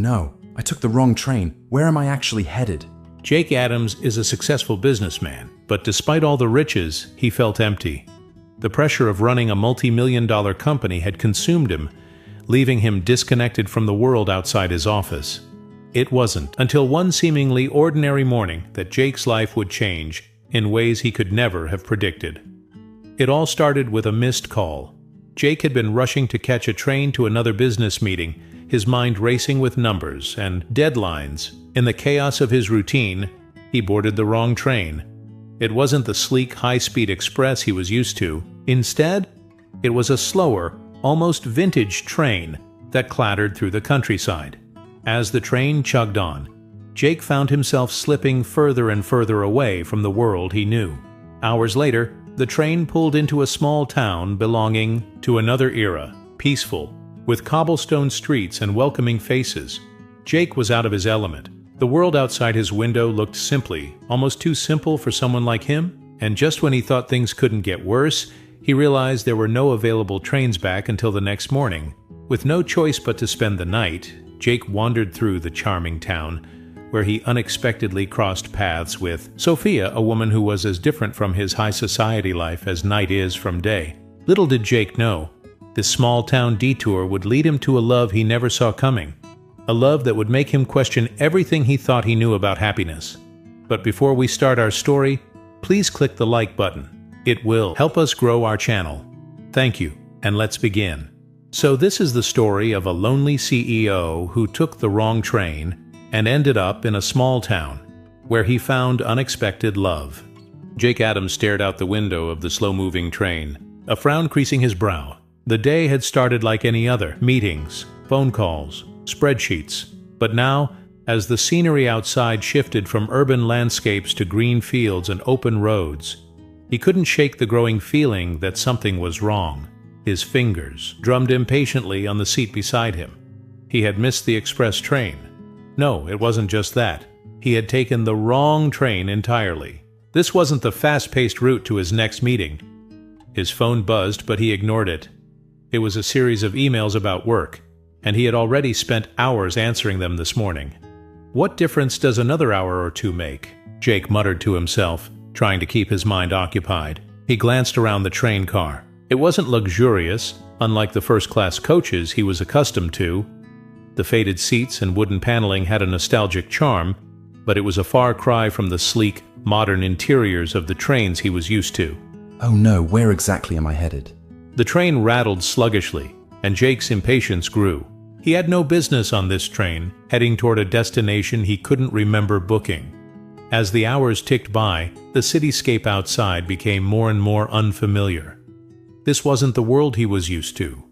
no, I took the wrong train. Where am I actually headed? Jake Adams is a successful businessman, but despite all the riches, he felt empty. The pressure of running a multi-million-dollar company had consumed him, leaving him disconnected from the world outside his office. It wasn't until one seemingly ordinary morning that Jake's life would change in ways he could never have predicted. It all started with a missed call. Jake had been rushing to catch a train to another business meeting, his mind racing with numbers and deadlines. In the chaos of his routine, he boarded the wrong train. It wasn't the sleek, high-speed express he was used to. Instead, it was a slower, almost vintage train that clattered through the countryside. As the train chugged on, Jake found himself slipping further and further away from the world he knew. Hours later, the train pulled into a small town belonging to another era, peaceful, with cobblestone streets and welcoming faces. Jake was out of his element. The world outside his window looked simply, almost too simple for someone like him, and just when he thought things couldn't get worse, he realized there were no available trains back until the next morning. With no choice but to spend the night, Jake wandered through the charming town, where he unexpectedly crossed paths with Sophia, a woman who was as different from his high society life as night is from day. Little did Jake know, this small-town detour would lead him to a love he never saw coming. A love that would make him question everything he thought he knew about happiness. But before we start our story, please click the like button. It will help us grow our channel. Thank you, and let's begin. So this is the story of a lonely CEO who took the wrong train and ended up in a small town, where he found unexpected love. Jake Adams stared out the window of the slow-moving train, a frown creasing his brow. The day had started like any other: meetings, phone calls, spreadsheets. But now, as the scenery outside shifted from urban landscapes to green fields and open roads, he couldn't shake the growing feeling that something was wrong. His fingers drummed impatiently on the seat beside him. He had missed the express train. No, it wasn't just that. He had taken the wrong train entirely. This wasn't the fast-paced route to his next meeting. His phone buzzed, but he ignored it. It was a series of emails about work, and he had already spent hours answering them this morning. What difference does another hour or two make? Jake muttered to himself, trying to keep his mind occupied. He glanced around the train car. It wasn't luxurious, unlike the first-class coaches he was accustomed to. The faded seats and wooden paneling had a nostalgic charm, but it was a far cry from the sleek, modern interiors of the trains he was used to. Oh no, where exactly am I headed? The train rattled sluggishly, and Jake's impatience grew. He had no business on this train, heading toward a destination he couldn't remember booking. As the hours ticked by, the cityscape outside became more and more unfamiliar. This wasn't the world he was used to.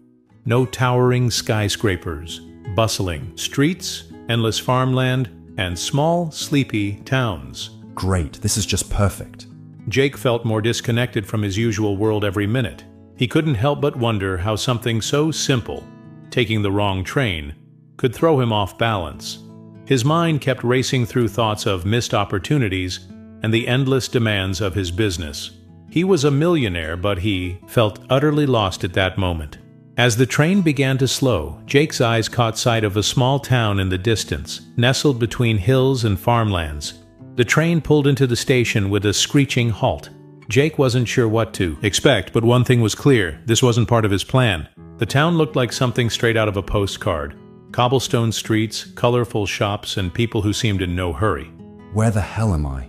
No towering skyscrapers, bustling streets, endless farmland, and small, sleepy towns. Great, this is just perfect. Jake felt more disconnected from his usual world every minute. He couldn't help but wonder how something so simple, taking the wrong train, could throw him off balance. His mind kept racing through thoughts of missed opportunities and the endless demands of his business. He was a millionaire, but he felt utterly lost at that moment. As the train began to slow, Jake's eyes caught sight of a small town in the distance, nestled between hills and farmlands. The train pulled into the station with a screeching halt. Jake wasn't sure what to expect, but one thing was clear: this wasn't part of his plan. The town looked like something straight out of a postcard. Cobblestone streets, colorful shops, and people who seemed in no hurry. Where the hell am I?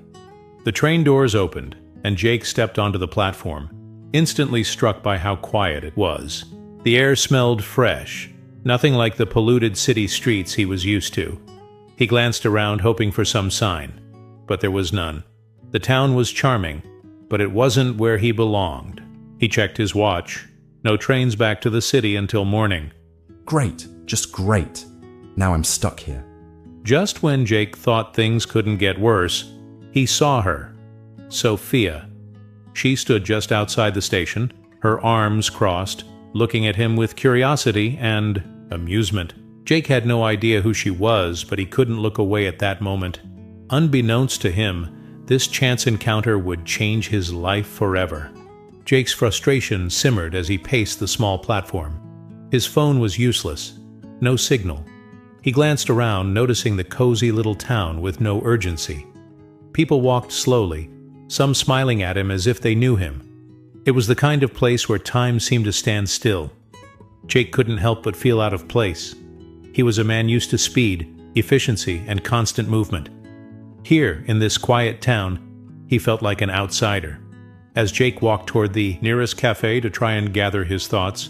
The train doors opened, and Jake stepped onto the platform, instantly struck by how quiet it was. The air smelled fresh, nothing like the polluted city streets he was used to. He glanced around, hoping for some sign, but there was none. The town was charming, but it wasn't where he belonged. He checked his watch. No trains back to the city until morning. Great, just great. Now I'm stuck here. Just when Jake thought things couldn't get worse, he saw her. Sophia. She stood just outside the station, her arms crossed, looking at him with curiosity and amusement. Jake had no idea who she was, but he couldn't look away at that moment. Unbeknownst to him, this chance encounter would change his life forever. Jake's frustration simmered as he paced the small platform. His phone was useless. No signal. He glanced around, noticing the cozy little town with no urgency. People walked slowly, some smiling at him as if they knew him. It was the kind of place where time seemed to stand still. Jake couldn't help but feel out of place. He was a man used to speed, efficiency, and constant movement. Here, in this quiet town, he felt like an outsider. As Jake walked toward the nearest cafe to try and gather his thoughts,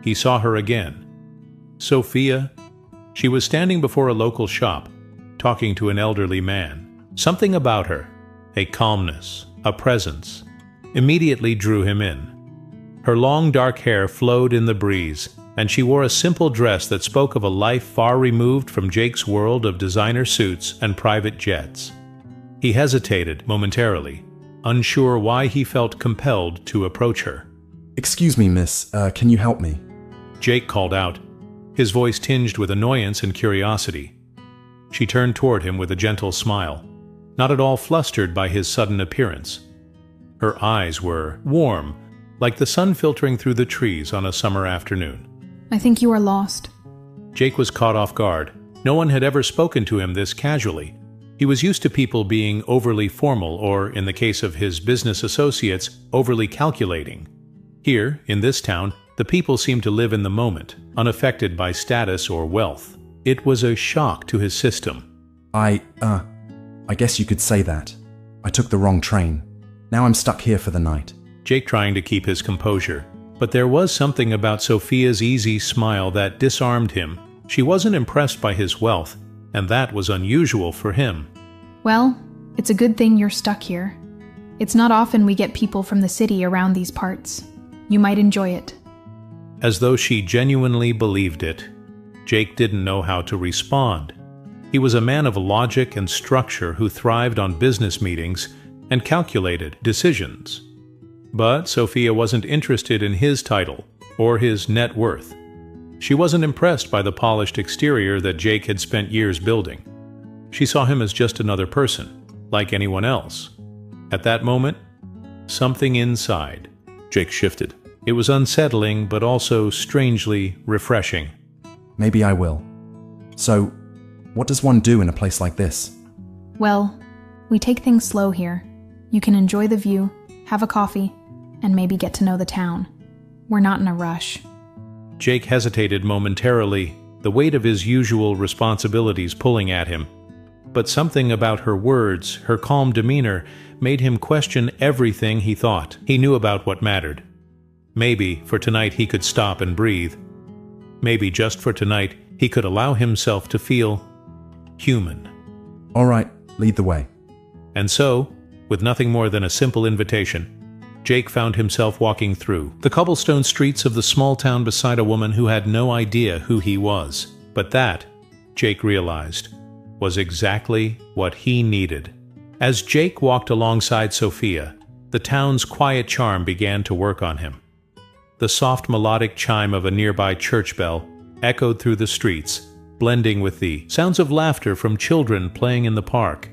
he saw her again. Sophia. She was standing before a local shop, talking to an elderly man. Something about her, a calmness, a presence, immediately drew him in. Her long dark hair flowed in the breeze, and she wore a simple dress that spoke of a life far removed from Jake's world of designer suits and private jets. He hesitated momentarily, unsure why he felt compelled to approach her. "Excuse me, miss, can you help me?" Jake called out, his voice tinged with annoyance and curiosity. She turned toward him with a gentle smile, not at all flustered by his sudden appearance. Her eyes were warm, like the sun filtering through the trees on a summer afternoon. "I think you are lost." Jake was caught off guard. No one had ever spoken to him this casually. He was used to people being overly formal or, in the case of his business associates, overly calculating. Here, in this town, the people seemed to live in the moment, unaffected by status or wealth. It was a shock to his system. I guess you could say that. I took the wrong train. Now I'm stuck here for the night." Jake trying to keep his composure. But there was something about Sophia's easy smile that disarmed him. She wasn't impressed by his wealth, and that was unusual for him. "Well, it's a good thing you're stuck here. It's not often we get people from the city around these parts. You might enjoy it." As though she genuinely believed it, Jake didn't know how to respond. He was a man of logic and structure who thrived on business meetings and calculated decisions. But Sophia wasn't interested in his title or his net worth. She wasn't impressed by the polished exterior that Jake had spent years building. She saw him as just another person, like anyone else. At that moment, something inside Jake shifted. It was unsettling, but also strangely refreshing. "Maybe I will. So, what does one do in a place like this?" "Well, we take things slow here. You can enjoy the view, have a coffee, and maybe get to know the town. We're not in a rush." Jake hesitated momentarily, the weight of his usual responsibilities pulling at him. But something about her words, her calm demeanor, made him question everything he thought. He knew about what mattered. Maybe, for tonight, he could stop and breathe. Maybe just for tonight, he could allow himself to feel human. "All right, lead the way." And so, with nothing more than a simple invitation, Jake found himself walking through the cobblestone streets of the small town beside a woman who had no idea who he was. But that, Jake realized, was exactly what he needed. As Jake walked alongside Sophia, the town's quiet charm began to work on him. The soft melodic chime of a nearby church bell echoed through the streets, blending with the sounds of laughter from children playing in the park.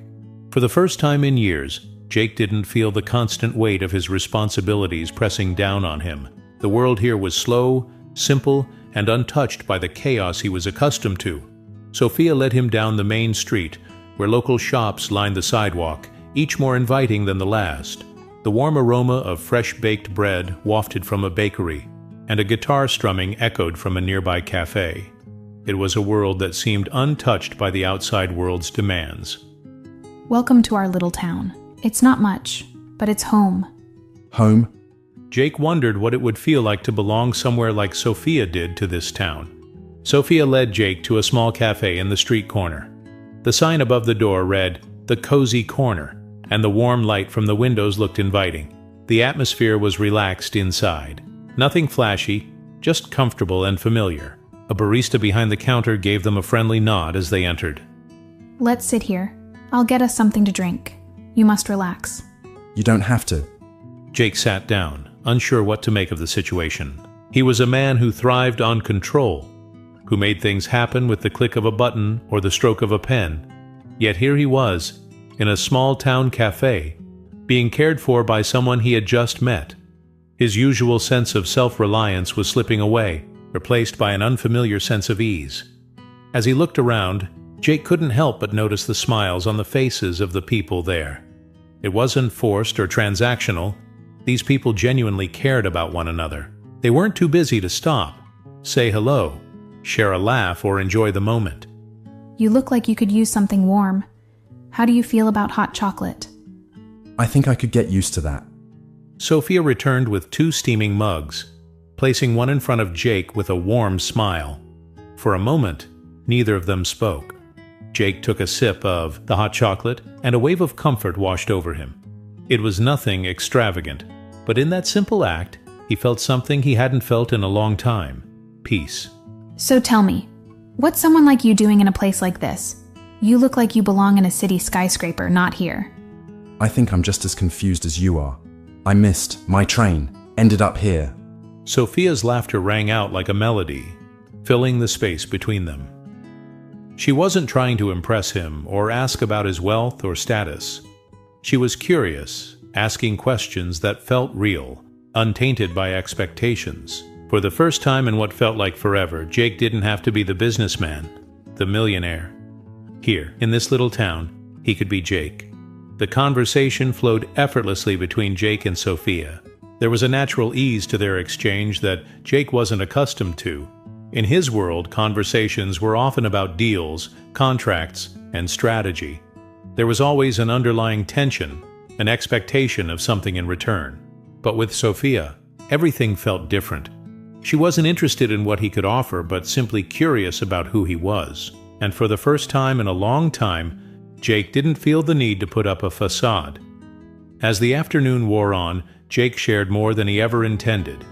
For the first time in years, Jake didn't feel the constant weight of his responsibilities pressing down on him. The world here was slow, simple, and untouched by the chaos he was accustomed to. Sophia led him down the main street, where local shops lined the sidewalk, each more inviting than the last. The warm aroma of fresh-baked bread wafted from a bakery, and a guitar strumming echoed from a nearby cafe. It was a world that seemed untouched by the outside world's demands. "Welcome to our little town. It's not much, but it's home." "Home?" Jake wondered what it would feel like to belong somewhere like Sophia did to this town. Sophia led Jake to a small cafe in the street corner. The sign above the door read, "The Cozy Corner," and the warm light from the windows looked inviting. The atmosphere was relaxed inside. Nothing flashy, just comfortable and familiar. A barista behind the counter gave them a friendly nod as they entered. "Let's sit here. I'll get us something to drink. You must relax." "You don't have to." Jake sat down, unsure what to make of the situation. He was a man who thrived on control, who made things happen with the click of a button or the stroke of a pen. Yet here he was, in a small-town cafe, being cared for by someone he had just met. His usual sense of self-reliance was slipping away, replaced by an unfamiliar sense of ease. As he looked around, Jake couldn't help but notice the smiles on the faces of the people there. It wasn't forced or transactional. These people genuinely cared about one another. They weren't too busy to stop, say hello, share a laugh, or enjoy the moment. You look like you could use something warm. How do you feel about hot chocolate? I think I could get used to that. Sophia returned with 2 steaming mugs, placing one in front of Jake with a warm smile. For a moment, neither of them spoke. Jake took a sip of the hot chocolate, and a wave of comfort washed over him. It was nothing extravagant, but in that simple act, he felt something he hadn't felt in a long time: peace. So tell me, what's someone like you doing in a place like this? You look like you belong in a city skyscraper, not here. I think I'm just as confused as you are. I missed my train, ended up here. Sophia's laughter rang out like a melody, filling the space between them. She wasn't trying to impress him or ask about his wealth or status. She was curious, asking questions that felt real, untainted by expectations. For the first time in what felt like forever, Jake didn't have to be the businessman, the millionaire. Here, in this little town, he could be Jake. The conversation flowed effortlessly between Jake and Sophia. There was a natural ease to their exchange that Jake wasn't accustomed to. In his world, conversations were often about deals, contracts, and strategy. There was always an underlying tension, an expectation of something in return. But with Sophia, everything felt different. She wasn't interested in what he could offer, but simply curious about who he was. And for the first time in a long time, Jake didn't feel the need to put up a facade. As the afternoon wore on, Jake shared more than he ever intended.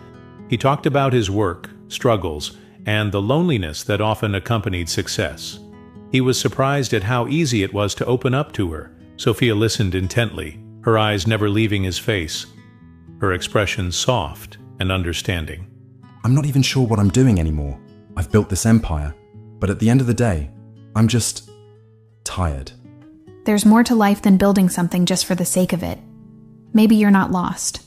He talked about his work, struggles, and the loneliness that often accompanied success. He was surprised at how easy it was to open up to her. Sophia listened intently, her eyes never leaving his face, her expression soft and understanding. I'm not even sure what I'm doing anymore. I've built this empire, but at the end of the day, I'm just tired. There's more to life than building something just for the sake of it. Maybe you're not lost.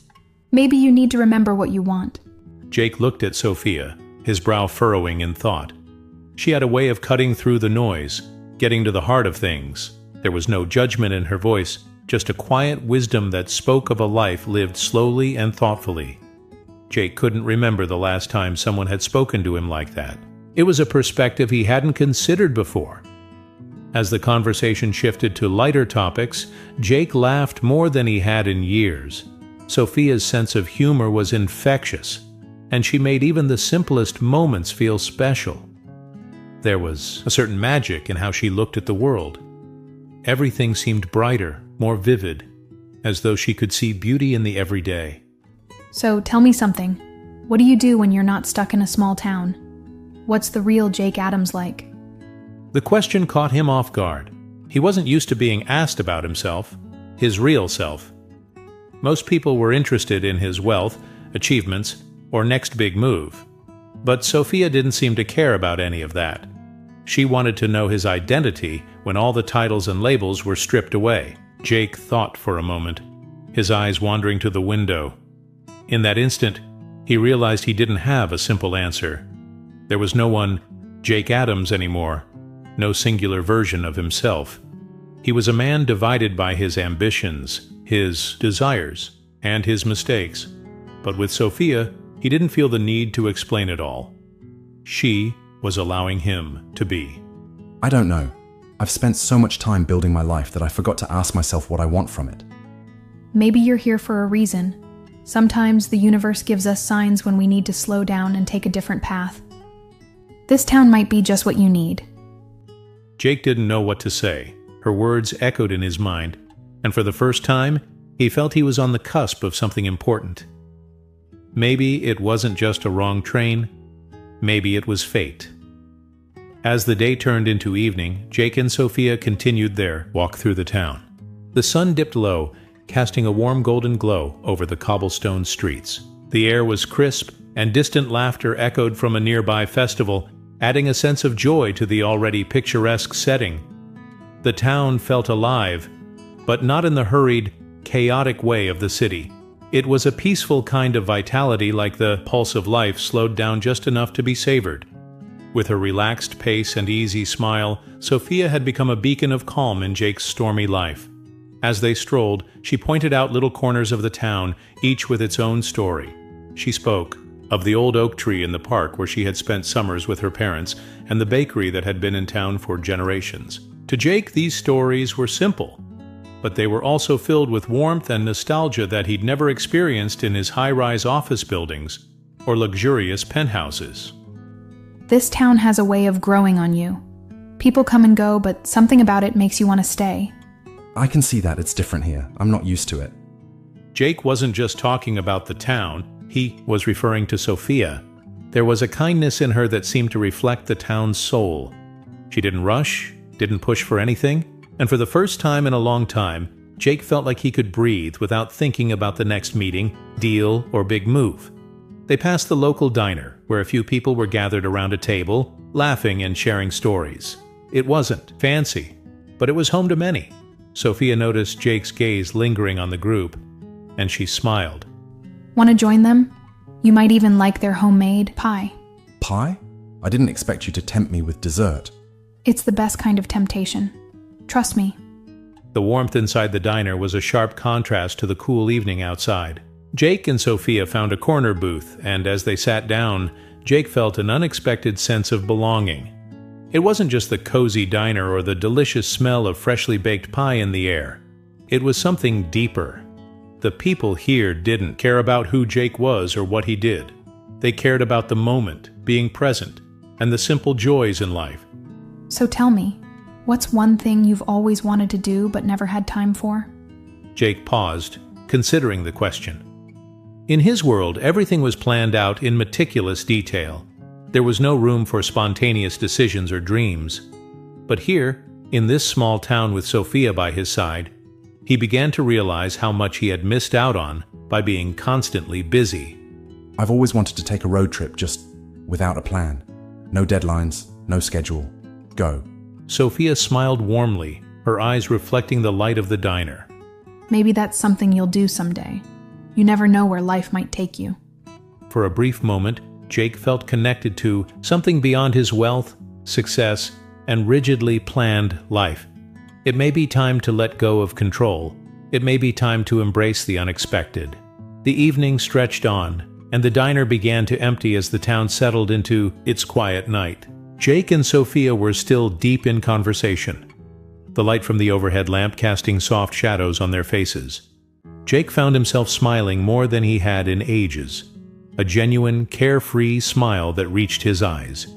Maybe you need to remember what you want. Jake looked at Sophia, his brow furrowing in thought. She had a way of cutting through the noise, getting to the heart of things. There was no judgment in her voice, just a quiet wisdom that spoke of a life lived slowly and thoughtfully. Jake couldn't remember the last time someone had spoken to him like that. It was a perspective he hadn't considered before. As the conversation shifted to lighter topics, Jake laughed more than he had in years. Sophia's sense of humor was infectious, and she made even the simplest moments feel special. There was a certain magic in how she looked at the world. Everything seemed brighter, more vivid, as though she could see beauty in the everyday. So tell me something. What do you do when you're not stuck in a small town? What's the real Jake Adams like? The question caught him off guard. He wasn't used to being asked about himself, his real self. Most people were interested in his wealth, achievements, or next big move. But Sophia didn't seem to care about any of that. She wanted to know his identity when all the titles and labels were stripped away. Jake thought for a moment, his eyes wandering to the window. In that instant, he realized he didn't have a simple answer. There was no one Jake Adams anymore, no singular version of himself. He was a man divided by his ambitions, his desires, and his mistakes. But with Sophia, he didn't feel the need to explain it all. She was allowing him to be. I don't know. I've spent so much time building my life that I forgot to ask myself what I want from it. Maybe you're here for a reason. Sometimes the universe gives us signs when we need to slow down and take a different path. This town might be just what you need. Jake didn't know what to say. Her words echoed in his mind, and for the first time, he felt he was on the cusp of something important. Maybe it wasn't just a wrong train. Maybe it was fate. As the day turned into evening, Jake and Sophia continued their walk through the town. The sun dipped low, casting a warm golden glow over the cobblestone streets. The air was crisp, and distant laughter echoed from a nearby festival, adding a sense of joy to the already picturesque setting. The town felt alive, but not in the hurried, chaotic way of the city. It was a peaceful kind of vitality, like the pulse of life slowed down just enough to be savored. With her relaxed pace and easy smile, Sophia had become a beacon of calm in Jake's stormy life. As they strolled, she pointed out little corners of the town, each with its own story. She spoke of the old oak tree in the park where she had spent summers with her parents, and the bakery that had been in town for generations. To Jake, these stories were simple, but they were also filled with warmth and nostalgia that he'd never experienced in his high-rise office buildings or luxurious penthouses. This town has a way of growing on you. People come and go, but something about it makes you want to stay. I can see that it's different here. I'm not used to it. Jake wasn't just talking about the town, he was referring to Sophia. There was a kindness in her that seemed to reflect the town's soul. She didn't rush, didn't push for anything, and for the first time in a long time, Jake felt like he could breathe without thinking about the next meeting, deal, or big move. They passed the local diner, where a few people were gathered around a table, laughing and sharing stories. It wasn't fancy, but it was home to many. Sophia noticed Jake's gaze lingering on the group, and she smiled. Want to join them? You might even like their homemade pie. Pie? I didn't expect you to tempt me with dessert. It's the best kind of temptation. Trust me. The warmth inside the diner was a sharp contrast to the cool evening outside. Jake and Sophia found a corner booth, and as they sat down, Jake felt an unexpected sense of belonging. It wasn't just the cozy diner or the delicious smell of freshly baked pie in the air. It was something deeper. The people here didn't care about who Jake was or what he did. They cared about the moment, being present, and the simple joys in life. So tell me, what's one thing you've always wanted to do but never had time for? Jake paused, considering the question. In his world, everything was planned out in meticulous detail. There was no room for spontaneous decisions or dreams. But here, in this small town with Sophia by his side, he began to realize how much he had missed out on by being constantly busy. I've always wanted to take a road trip just without a plan. No deadlines, no schedule. Go. Sophia smiled warmly, her eyes reflecting the light of the diner. Maybe that's something you'll do someday. You never know where life might take you. For a brief moment, Jake felt connected to something beyond his wealth, success, and rigidly planned life. It may be time to let go of control. It may be time to embrace the unexpected. The evening stretched on, and the diner began to empty as the town settled into its quiet night. Jake and Sophia were still deep in conversation, the light from the overhead lamp casting soft shadows on their faces. Jake found himself smiling more than he had in ages, a genuine, carefree smile that reached his eyes.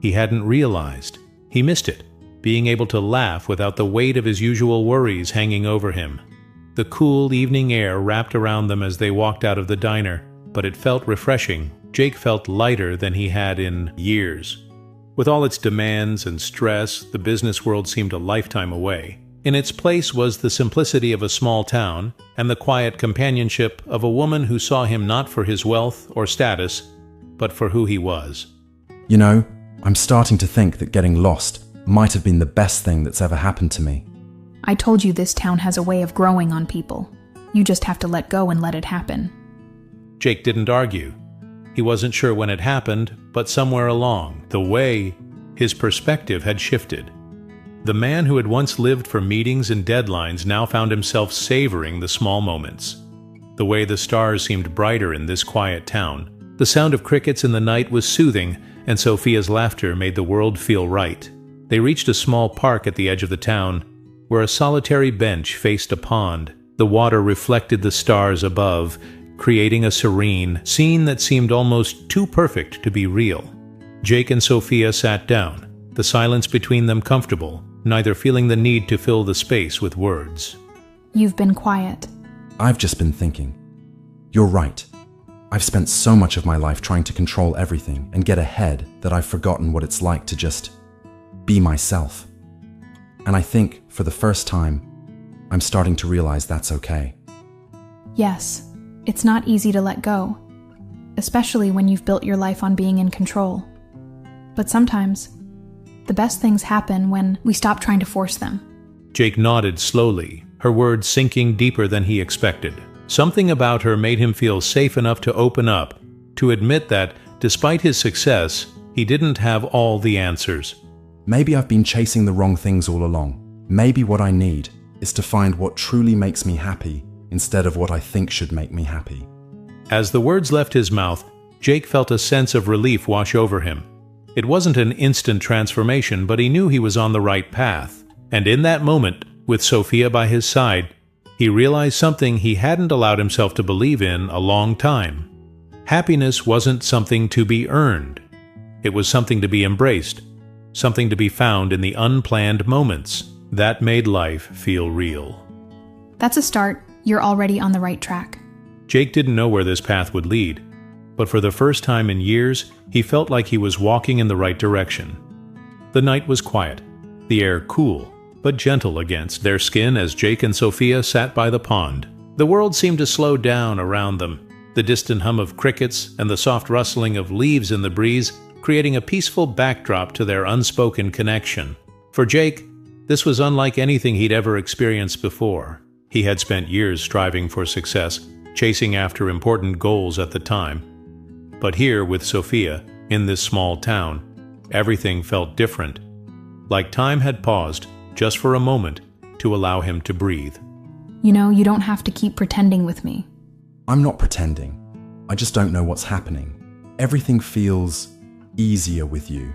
He hadn't realized. He missed it, being able to laugh without the weight of his usual worries hanging over him. The cool evening air wrapped around them as they walked out of the diner, but it felt refreshing. Jake felt lighter than he had in years. With all its demands and stress, the business world seemed a lifetime away. In its place was the simplicity of a small town and the quiet companionship of a woman who saw him not for his wealth or status, but for who he was. You know, I'm starting to think that getting lost might have been the best thing that's ever happened to me. I told you this town has a way of growing on people. You just have to let go and let it happen. Jake didn't argue. He wasn't sure when it happened, but somewhere along the way, his perspective had shifted. The man who had once lived for meetings and deadlines now found himself savoring the small moments. The way the stars seemed brighter in this quiet town. The sound of crickets in the night was soothing, and Sophia's laughter made the world feel right. They reached a small park at the edge of the town, where a solitary bench faced a pond. The water reflected the stars above, creating a serene scene that seemed almost too perfect to be real. Jake and Sophia sat down, the silence between them comfortable, neither feeling the need to fill the space with words. You've been quiet. I've just been thinking. You're right. I've spent so much of my life trying to control everything and get ahead that I've forgotten what it's like to just be myself. And I think, for the first time, I'm starting to realize that's okay. Yes, it's not easy to let go, especially when you've built your life on being in control. But sometimes, the best things happen when we stop trying to force them. Jake nodded slowly, her words sinking deeper than he expected. Something about her made him feel safe enough to open up, to admit that, despite his success, He didn't have all the answers. Maybe I've been chasing the wrong things all along. Maybe what I need is to find what truly makes me happy instead of what I think should make me happy. As the words left his mouth, Jake felt a sense of relief wash over him. It wasn't an instant transformation, but he knew he was on the right path. And in that moment, with Sophia by his side, he realized something he hadn't allowed himself to believe in a long time. Happiness wasn't something to be earned. It was something to be embraced, something to be found in the unplanned moments that made life feel real. That's a start. You're already on the right track. Jake didn't know where this path would lead, but for the first time in years, he felt like he was walking in the right direction. The night was quiet, the air cool, but gentle against their skin as Jake and Sophia sat by the pond. The world seemed to slow down around them, the distant hum of crickets and the soft rustling of leaves in the breeze creating a peaceful backdrop to their unspoken connection. For Jake, this was unlike anything he'd ever experienced before. He had spent years striving for success, chasing after important goals at the time. But here, with Sophia, in this small town, everything felt different, like time had paused just for a moment to allow him to breathe. You know, you don't have to keep pretending with me. I'm not pretending. I just don't know what's happening. Everything feels easier with you.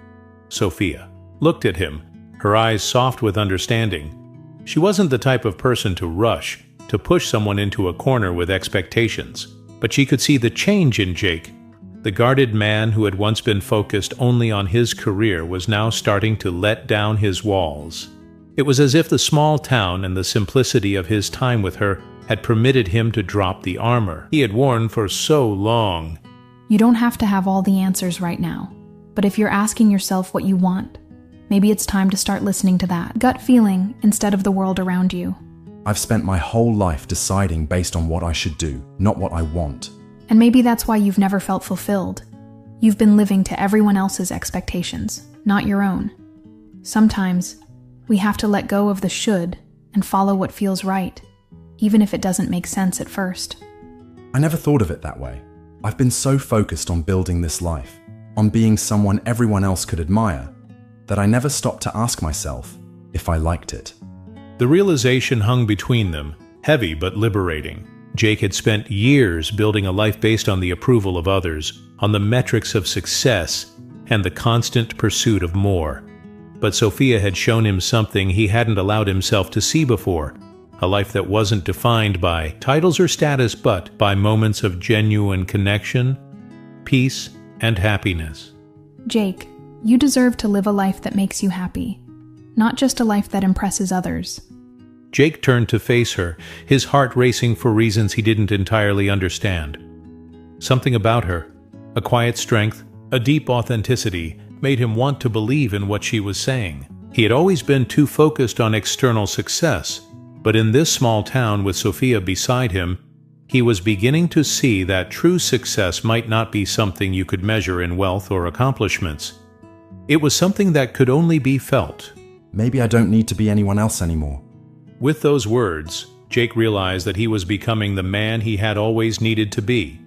Sophia looked at him, her eyes soft with understanding. She wasn't the type of person to rush, to push someone into a corner with expectations, but she could see the change in Jake. The guarded man who had once been focused only on his career was now starting to let down his walls. It was as if the small town and the simplicity of his time with her had permitted him to drop the armor he had worn for so long. You don't have to have all the answers right now, but if you're asking yourself what you want, maybe it's time to start listening to that gut feeling instead of the world around you. I've spent my whole life deciding based on what I should do, not what I want. And maybe that's why you've never felt fulfilled. You've been living to everyone else's expectations, not your own. Sometimes, we have to let go of the should and follow what feels right, even if it doesn't make sense at first. I never thought of it that way. I've been so focused on building this life, on being someone everyone else could admire, that I never stopped to ask myself if I liked it. The realization hung between them, heavy but liberating. Jake had spent years building a life based on the approval of others, on the metrics of success, and the constant pursuit of more. But Sophia had shown him something he hadn't allowed himself to see before, a life that wasn't defined by titles or status, but by moments of genuine connection, peace, and happiness. Jake, you deserve to live a life that makes you happy, not just a life that impresses others. Jake turned to face her, his heart racing for reasons he didn't entirely understand. Something about her, a quiet strength, a deep authenticity, made him want to believe in what she was saying. He had always been too focused on external success, but in this small town with Sophia beside him, he was beginning to see that true success might not be something you could measure in wealth or accomplishments. It was something that could only be felt. Maybe I don't need to be anyone else anymore. With those words, Jake realized that he was becoming the man he had always needed to be.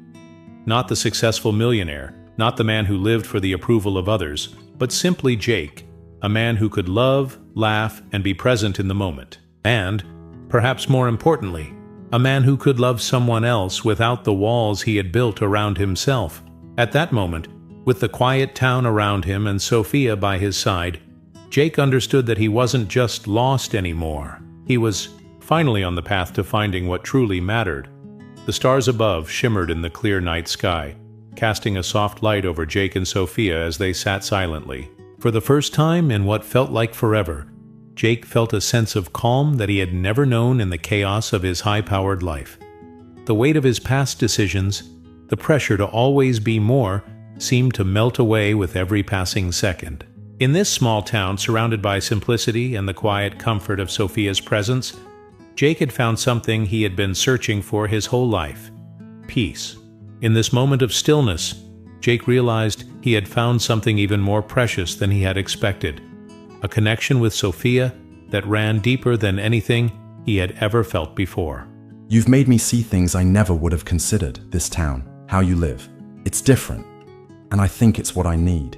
Not the successful millionaire, not the man who lived for the approval of others, but simply Jake, a man who could love, laugh, and be present in the moment. And, perhaps more importantly, a man who could love someone else without the walls he had built around himself. At that moment, with the quiet town around him and Sophia by his side, Jake understood that he wasn't just lost anymore. He was finally on the path to finding what truly mattered. The stars above shimmered in the clear night sky, casting a soft light over Jake and Sophia as they sat silently. For the first time in what felt like forever, Jake felt a sense of calm that he had never known in the chaos of his high-powered life. The weight of his past decisions, the pressure to always be more, seemed to melt away with every passing second. In this small town, surrounded by simplicity and the quiet comfort of Sophia's presence, Jake had found something he had been searching for his whole life: peace. In this moment of stillness, Jake realized he had found something even more precious than he had expected, a connection with Sophia that ran deeper than anything he had ever felt before. You've made me see things I never would have considered, this town, how you live. It's different, and I think it's what I need.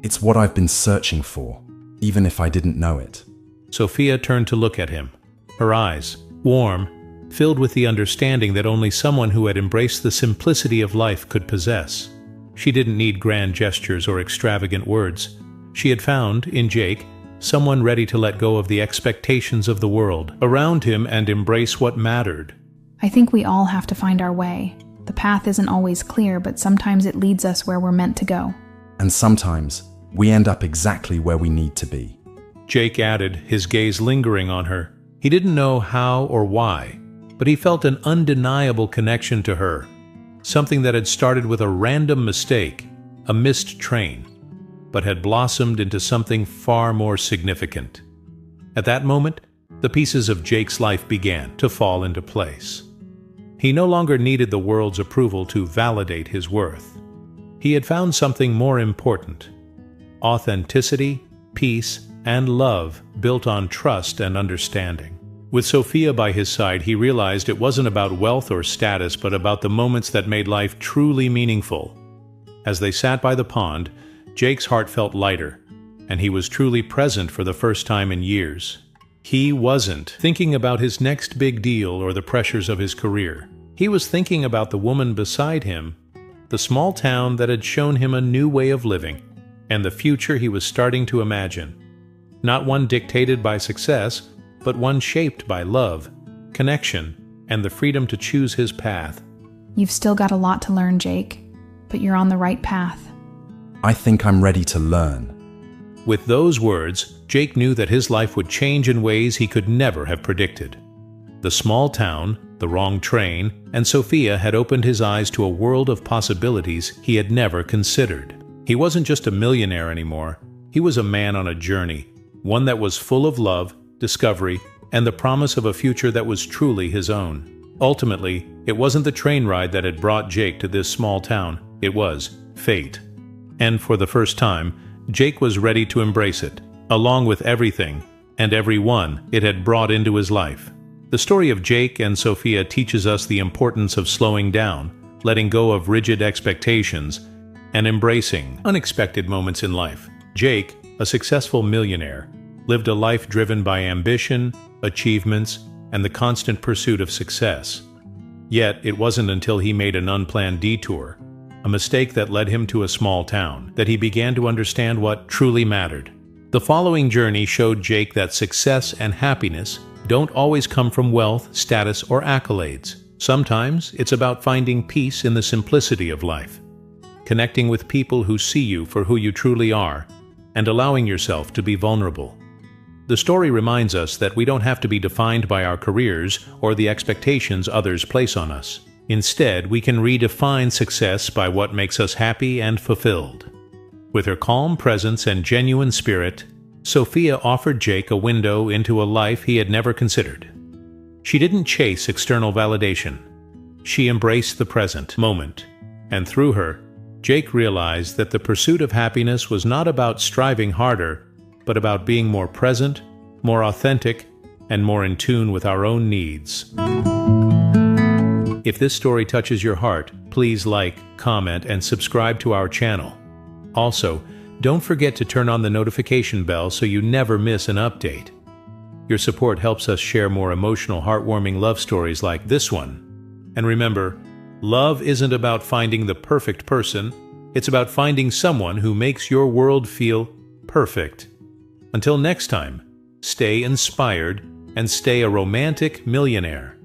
It's what I've been searching for, even if I didn't know it. Sophia turned to look at him, her eyes, warm, filled with the understanding that only someone who had embraced the simplicity of life could possess. She didn't need grand gestures or extravagant words. She had found, in Jake, someone ready to let go of the expectations of the world around him and embrace what mattered. I think we all have to find our way. The path isn't always clear, but sometimes it leads us where we're meant to go. And sometimes we end up exactly where we need to be. Jake added, his gaze lingering on her. He didn't know how or why, but he felt an undeniable connection to her, something that had started with a random mistake, a missed train, but had blossomed into something far more significant. At that moment, the pieces of Jake's life began to fall into place. He no longer needed the world's approval to validate his worth. He had found something more important: authenticity, peace, and love built on trust and understanding. With Sophia by his side, he realized it wasn't about wealth or status, but about the moments that made life truly meaningful. As they sat by the pond, Jake's heart felt lighter, and he was truly present for the first time in years. He wasn't thinking about his next big deal or the pressures of his career. He was thinking about the woman beside him, the small town that had shown him a new way of living, and the future he was starting to imagine. Not one dictated by success, but one shaped by love, connection, and the freedom to choose his path. You've still got a lot to learn, Jake, but you're on the right path. I think I'm ready to learn. With those words, Jake knew that his life would change in ways he could never have predicted. The small town, the wrong train, and Sophia had opened his eyes to a world of possibilities he had never considered. He wasn't just a millionaire anymore. He was a man on a journey, one that was full of love, discovery, and the promise of a future that was truly his own. Ultimately, it wasn't the train ride that had brought Jake to this small town. It was fate. And for the first time, Jake was ready to embrace it, along with everything and everyone it had brought into his life. The story of Jake and Sophia teaches us the importance of slowing down, letting go of rigid expectations, and embracing unexpected moments in life. Jake, a successful millionaire, lived a life driven by ambition, achievements, and the constant pursuit of success. Yet, it wasn't until he made an unplanned detour, a mistake that led him to a small town, that he began to understand what truly mattered. The following journey showed Jake that success and happiness don't always come from wealth, status, or accolades. Sometimes it's about finding peace in the simplicity of life, connecting with people who see you for who you truly are, and allowing yourself to be vulnerable. The story reminds us that we don't have to be defined by our careers or the expectations others place on us. Instead, we can redefine success by what makes us happy and fulfilled. With her calm presence and genuine spirit, Sophia offered Jake a window into a life he had never considered. She didn't chase external validation. She embraced the present moment, and through her, Jake realized that the pursuit of happiness was not about striving harder, but about being more present, more authentic, and more in tune with our own needs. If this story touches your heart, please like, comment, and subscribe to our channel. Also, don't forget to turn on the notification bell so you never miss an update. Your support helps us share more emotional, heartwarming love stories like this one. And remember, love isn't about finding the perfect person, it's about finding someone who makes your world feel perfect. Until next time, stay inspired and stay a romantic millionaire.